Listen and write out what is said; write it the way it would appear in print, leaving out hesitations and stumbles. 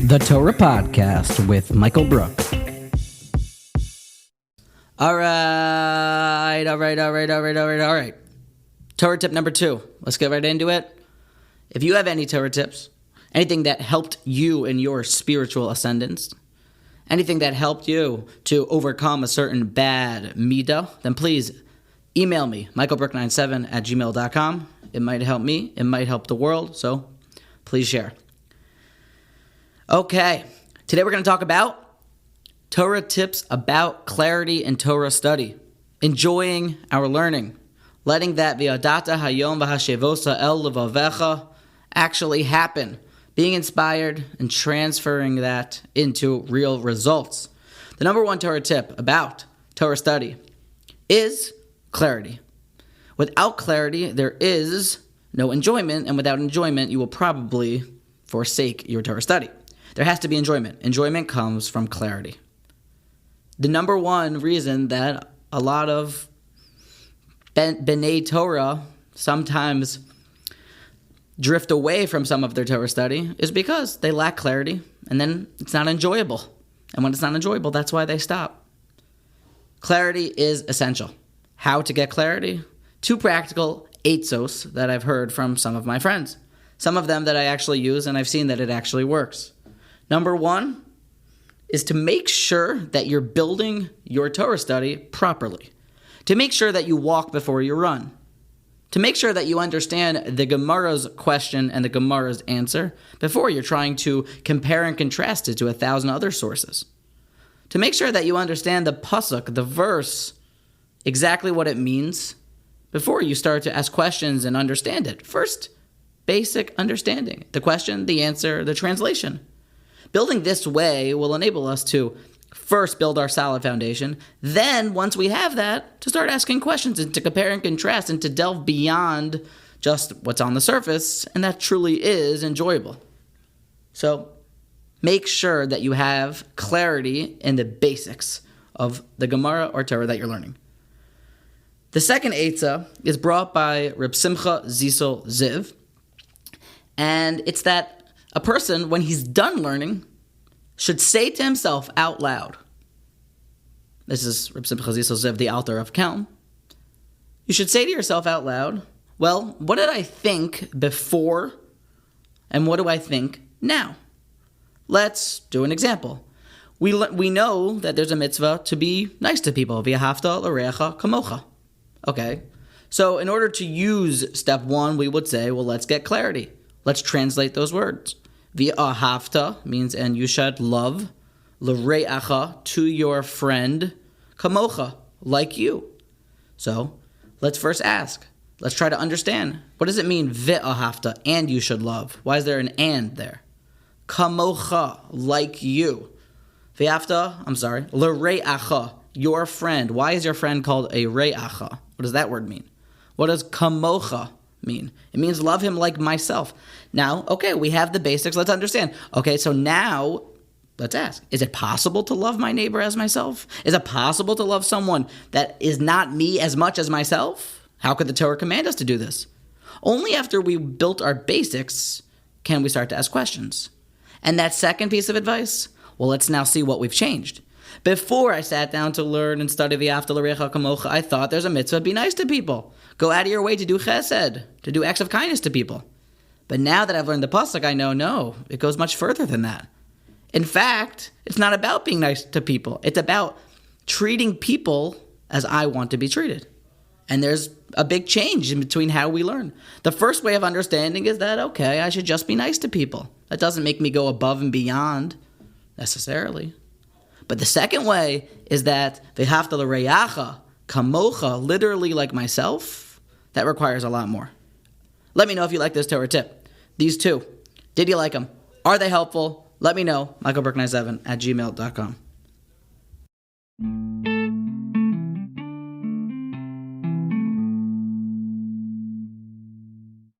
The Torah Podcast with Michael Brook. All right. Torah tip number 2. Let's get right into it. If you have any Torah tips, anything that helped you in your spiritual ascendance, anything that helped you to overcome a certain bad midah, then please email me, michaelbrook97@gmail.com. It might help me. It might help the world. So please share. Okay. Today we're going to talk about Torah tips about clarity in Torah study. Enjoying our learning. Letting that v'yadata hayom v'hashevosa el levavecha actually happen. Being inspired and transferring that into real results. The number one Torah tip about Torah study is clarity. Without clarity, there is no enjoyment, and without enjoyment, you will probably forsake your Torah study. There has to be enjoyment. Enjoyment comes from clarity. The number one reason that a lot of B'nai Torah sometimes drift away from some of their Torah study is because they lack clarity, and then it's not enjoyable. And when it's not enjoyable, that's why they stop. Clarity is essential. How to get clarity? 2 practical eitzos that I've heard from some of my friends. Some of them that I actually use, and I've seen that it actually works. Number 1 is to make sure that you're building your Torah study properly. To make sure that you walk before you run. To make sure that you understand the Gemara's question and the Gemara's answer before you're trying to compare and contrast it to 1,000 other sources. To make sure that you understand the pasuk, the verse, exactly what it means before you start to ask questions and understand it. First, basic understanding. The question, the answer, the translation. Building this way will enable us to first build our solid foundation. Then, once we have that, to start asking questions and to compare and contrast and to delve beyond just what's on the surface, and that truly is enjoyable. So, make sure that you have clarity in the basics of the Gemara or Torah that you're learning. The second eitzah is brought by Reb Simcha Zisel Ziv, and it's that a person, when he's done learning, should say to himself out loud. This is Reb Simcha Zisel Ziv, the author of Kelm. You should say to yourself out loud, well, what did I think before, and what do I think now? Let's do an example. We know that there's a mitzvah to be nice to people. V'ahavta l'reacha kamocha. Okay, so in order to use step 1, we would say, well, let's get clarity. Let's translate those words. V'ahavta means, and you should love, l'reacha, to your friend, kamocha, like you. So, let's first ask. Let's try to understand. What does it mean, v'ahavta, and you should love? Why is there an and there? Kamocha, like you. V'ahavta, l'reacha, your friend. Why is your friend called a re'acha? What does that word mean? What does kamocha mean? It means love him like myself. Now, okay, we have the basics. Let's understand. Okay, so now let's ask, is it possible to love my neighbor as myself? Is it possible to love someone that is not me as much as myself? How could the Torah command us to do this? Only after we built our basics can we start to ask questions. And that second piece of advice, well, let's now see what we've changed. Before I sat down to learn and study V'ahavta l'reacha kamocha, I thought there's a mitzvah, be nice to people. Go out of your way to do chesed, to do acts of kindness to people. But now that I've learned the pasuk, I know, no, it goes much further than that. In fact, it's not about being nice to people. It's about treating people as I want to be treated. And there's a big change in between how we learn. The first way of understanding is that, okay, I should just be nice to people. That doesn't make me go above and beyond, necessarily. But the second way is that v'ahavta l'reacha kamocha, literally like myself, that requires a lot more. Let me know if you like this Torah tip. These 2. Did you like them? Are they helpful? Let me know. michaelbrook97@gmail.com.